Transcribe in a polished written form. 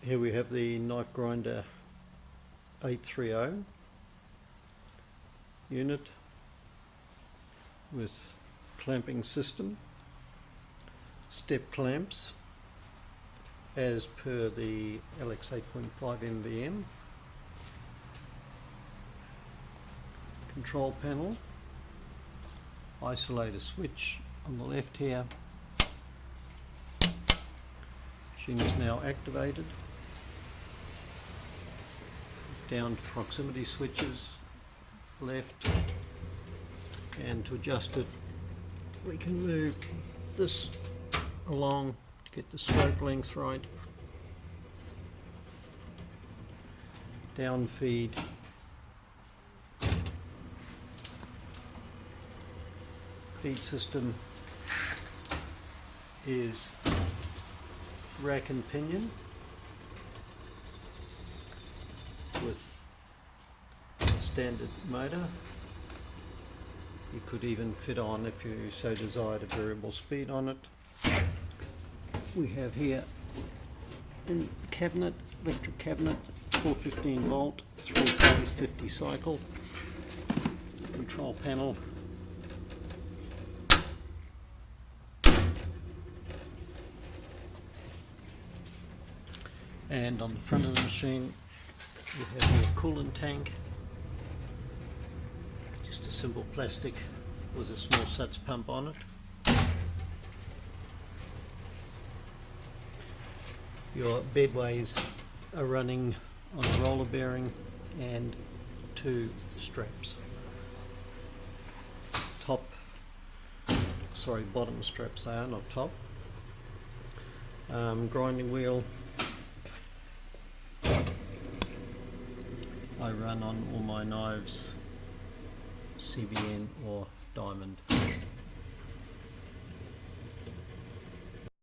Here we have the knife grinder 830 unit with clamping system, step clamps as per the LX 8.5 MVM, control panel, isolator switch on the left here. Machine is now activated. Down to proximity switches, left, and to adjust it we can move this along to get the stroke length right. Down feed, feed system is rack and pinion with standard motor. You could even fit on, if you so desired, a variable speed on it. We have here in cabinet, electric cabinet, 415 volt, 3-phase 50 cycle, control panel, and on the front of the machine we have your coolant tank, just a simple plastic with a small Suds pump on it. Your bedways are running on a roller bearing and 2 straps. Bottom straps they are, not top. Grinding wheel I run on all my knives CBN or diamond.